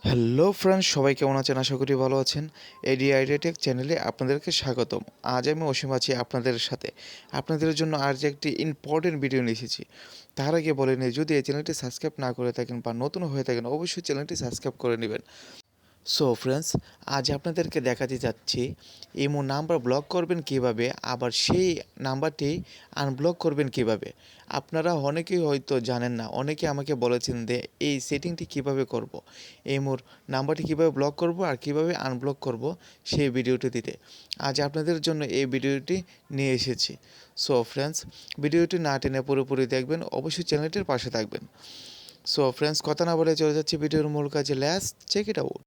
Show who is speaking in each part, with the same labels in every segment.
Speaker 1: Hello friends, সবাই কেমন আছেন? আশা করি ভালো আছেন। এডিআই টেক চ্যানেলে আপনাদেরকে স্বাগতম। আজ আমি অসীম আছি আপনাদের সাথে। আপনাদের জন্য আজ একটি ইম্পর্টেন্ট ভিডিও নিয়ে এসেছি। তার আগে বলে নিই, যদি এই চ্যানেলটি সাবস্ক্রাইব না করে থাকেন বা নতুন হয়ে থাকেন, অবশ্যই চ্যানেলটি সাবস্ক্রাইব করে নেবেন। সো ফ্রেন্ডস, আজ আপনাদেরকে দেখাতে যাচ্ছি ইমো নাম্বার ব্লক করবেন কিভাবে, আবার সেই নাম্বারটি আনব্লক করবেন কিভাবে। আপনারা অনেকেই হয়তো জানেন না, অনেকে আমাকে বলেছেন যে এই সেটিংটি কিভাবে করব, ইমোর নাম্বারটি কিভাবে ব্লক করব আর কিভাবে আনব্লক করব সেই ভিডিওটি দিতে। আজ আপনাদের জন্য এই ভিডিওটি নিয়ে এসেছি। সো ফ্রেন্ডস, ভিডিওটি না টেনে পুরোপুরি দেখবেন, অবশ্যই চ্যানেলটির পাশে থাকবেন। সো ফ্রেন্ডস, কথা না বলে চলে যাচ্ছি ভিডিওর মূল কাজে। Let's check it out.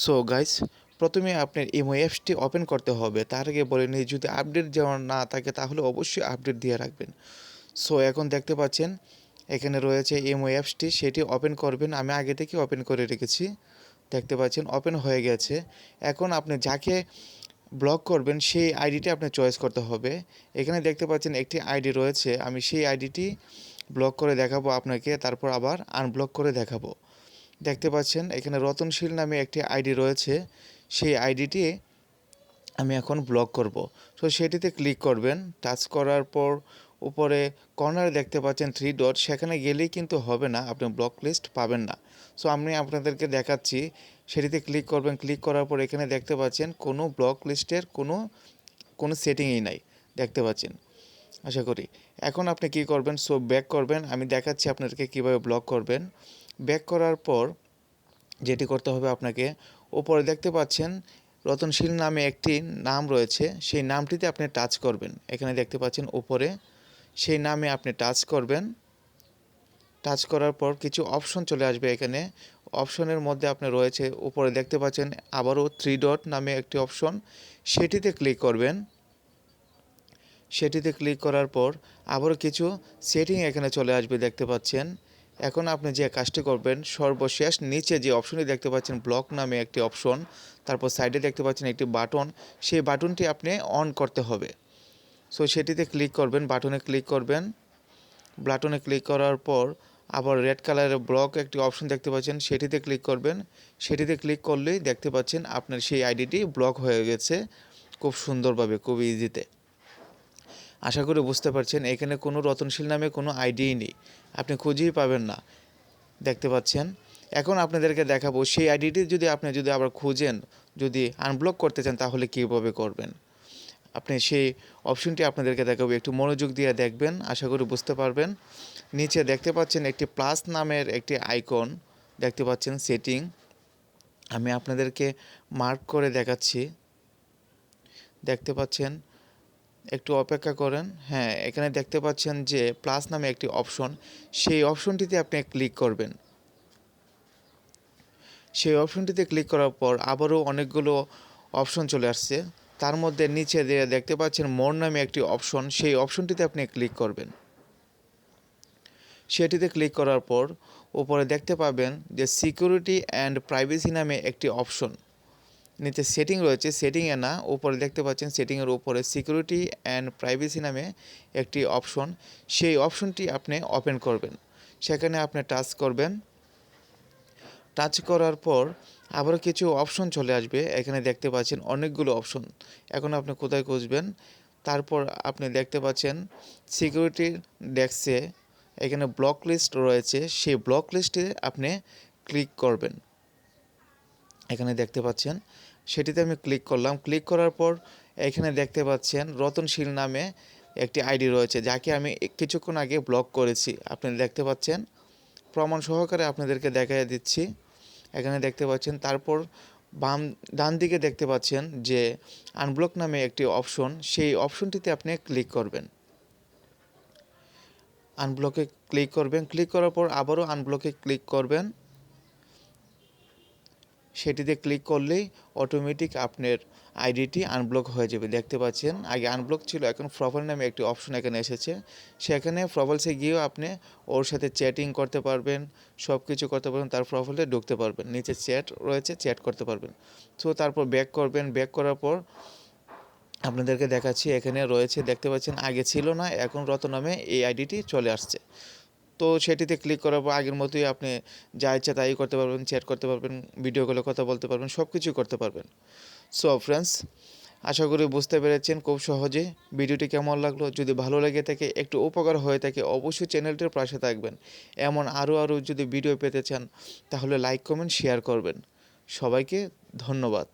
Speaker 1: So guys, প্রথমে আপনার ইমো অ্যাপসটি ওপেন করতে হবে। তার আগে বলে নিই, যদি আপডেট দেওয়া না থাকে তাহলে অবশ্যই আপডেট দিয়ে রাখবেন। সো এখন দেখতে পাচ্ছেন এখানে রয়েছে ইমো অ্যাপসটি, সেটি ওপেন করবেন। আমি আগে থেকে ওপেন করে রেখেছি। দেখতে পাচ্ছেন ওপেন হয়ে গেছে। এখন আপনি যাকে ব্লক করবেন সেই আইডিটি আপনি চয়েস করতে হবে। এখানে দেখতে পাচ্ছেন একটি আইডি রয়েছে, আমি সেই আইডিটি ব্লক করে দেখাবো আপনাকে, তারপর আবার আনব্লক করে দেখাবো। দেখতে পাচ্ছেন এখানে রতনশীল নামে একটি আইডি রয়েছে, সেই আইডিটি আমি এখন ব্লক করব। সো সেটিতে ক্লিক করবেন। টাচ করার পর উপরে কর্নারে দেখতে পাচ্ছেন 3 ডট, সেখানে গেলেই কিন্তু হবে না, আপনি ব্লক লিস্ট পাবেন না। সো আমি আপনাদেরকে দেখাচ্ছি, সেটিতে ক্লিক করবেন। ক্লিক করার পর এখানে দেখতে পাচ্ছেন কোনো ব্লক লিস্টের কোনো সেটিংই নাই, দেখতে পাচ্ছেন আশা করি। এখন আপনি কি করবেন? সো ব্যাক করবেন। আমি দেখাচ্ছি আপনাদেরকে কীভাবে ব্লক করবেন। ব্যাক করার পর যেটি করতে হবে আপনাকে, উপরে দেখতে পাচ্ছেন রতনশীল নামে একটি নাম রয়েছে, সেই নামটিতে আপনি টাচ করবেন। এখানে দেখতে পাচ্ছেন উপরে সেই নামে আপনি টাচ করবেন। টাচ করার পর কিছু অপশন চলে আসবে। এখানে অপশনের মধ্যে আপনি রয়েছে, উপরে দেখতে পাচ্ছেন আবারও 3 ডট নামে একটি অপশন, সেটিতে ক্লিক করবেন। সেটিতে ক্লিক করার পর আবারও কিছু সেটিং এখানে চলে আসবে, দেখতে পাচ্ছেন। এখন আপনি যে কাজটি করবেন, সর্বশেষ নিচে যে অপশনটি দেখতে পাচ্ছেন ব্লক নামে একটি অপশন, তারপর সাইডে দেখতে পাচ্ছেন একটি বাটন, সেই বাটনটি আপনি অন করতে হবে। সো সেটিতে ক্লিক করবেন, বাটনে ক্লিক করবেন। বাটনে ক্লিক করার পর আবার রেড কালারের ব্লক একটি অপশন দেখতে পাচ্ছেন, সেটিতে ক্লিক করবেন। সেটিতে ক্লিক করলেই দেখতে পাচ্ছেন আপনার সেই আইডিটি ব্লক হয়ে গেছে, খুব সুন্দরভাবে, খুব ইজিতে। আশা করি বুঝতে পারছেন, এখানে কোনো রতনশীল নামে কোনো আইডিই নেই, আপনি খুঁজেই পাবেন না, দেখতে পাচ্ছেন। এখন আপনাদেরকে দেখাবো সেই আইডিটি যদি আবার খুঁজেন, যদি আনব্লক করতে চান তাহলে কীভাবে করবেন। আপনি সেই অপশনটি আপনাদেরকে দেখাবো, একটু মনোযোগ দিয়ে দেখবেন, আশা করি বুঝতে পারবেন। নিচে দেখতে পাচ্ছেন একটি প্লাস নামের একটি আইকন, দেখতে পাচ্ছেন সেটিং। আমি আপনাদেরকে মার্ক করে দেখাচ্ছি, দেখতে পাচ্ছেন। একটু অপেক্ষা করেন। হ্যাঁ, এখানে দেখতে পাচ্ছেন যে প্লাস নামে একটি অপশন, সেই অপশনটিতে আপনি ক্লিক করবেন। সেই অপশনটিতে ক্লিক করার পর আবারও অনেকগুলো অপশন চলে আসছে, তার মধ্যে নিচে দিয়ে দেখতে পাচ্ছেন মোর নামে একটি অপশন, সেই অপশনটিতে আপনি ক্লিক করবেন। সেটিতে ক্লিক করার পর উপরে দেখতে পাবেন যে সিকিউরিটি অ্যান্ড প্রাইভেসি নামে একটি অপশন, নিচে সেটিং রয়েছে, সেটিংয়ে না, উপরে দেখতে পাচ্ছেন সেটিংয়ের উপরে সিকিউরিটি অ্যান্ড প্রাইভেসি নামে একটি অপশন, সেই অপশনটি আপনি ওপেন করবেন। সেখানে আপনি টাচ করবেন। টাচ করার পর আবারও কিছু অপশন চলে আসবে, এখানে দেখতে পাচ্ছেন অনেকগুলো অপশন। এখন আপনি কোথায় খুঁজবেন? তারপর আপনি দেখতে পাচ্ছেন সিকিউরিটি ডেস্কে এখানে ব্লক লিস্ট রয়েছে, সেই ব্লক লিস্টে আপনি ক্লিক করবেন। এখানে দেখতে পাচ্ছেন, সেটিতে আমি ক্লিক করলাম। ক্লিক করার পর এখানে দেখতে পাচ্ছেন রতনশীল নামে একটি আইডি রয়েছে, যাকে আমি কিছুক্ষণ আগে ব্লক করেছি। আপনি দেখতে পাচ্ছেন, প্রমাণ সহকারে আপনাদেরকে দেখাই দিচ্ছি। এখানে দেখতে পাচ্ছেন, তারপর ডান দিকে দেখতে পাচ্ছেন যে আনব্লক নামে একটি অপশন, সেই অপশনটিতে আপনি ক্লিক করবেন। আনব্লকে ক্লিক করবেন। ক্লিক করার পর আবারও আনব্লকে ক্লিক করবেন। সেটিতে ক্লিক করলেই অটোমেটিক আপনার আইডিটি আনব্লক হয়ে যাবে। দেখতে পাচ্ছেন আগে আনব্লক ছিল, এখন প্রোফাইল নামে একটি অপশন এখানে এসেছে, সেখানে প্রোফাইলসে গিয়েও আপনি ওর সাথে চ্যাটিং করতে পারবেন, সব কিছু করতে পারবেন, তার প্রোফাইলে ঢুকতে পারবেন, নিচে চ্যাট রয়েছে, চ্যাট করতে পারবেন। সো তারপর ব্যাক করবেন। ব্যাক করার পর আপনাদেরকে দেখাচ্ছি, এখানে রয়েছে, দেখতে পাচ্ছেন আগে ছিল না, এখন রত নামে এই আইডিটি চলে আসছে। তো সেটিতে ক্লিক করার পর আগের মতোই আপনি যা ইচ্ছা তাই করতে পারবেন, চ্যাট করতে পারবেন, ভিডিও কলে কথা বলতে পারবেন, সব কিছুই করতে পারবেন। সো ফ্রেন্ডস, আশা করি বুঝতে পেরেছেন খুব সহজে। ভিডিওটি কেমন লাগলো? যদি ভালো লেগে থাকে, একটু উপকার হয়ে থাকে, অবশ্যই চ্যানেলটির পাশে থাকবেন। এমন আরও যদি ভিডিও পেতে চান তাহলে লাইক, কমেন্ট, শেয়ার করবেন। সবাইকে ধন্যবাদ।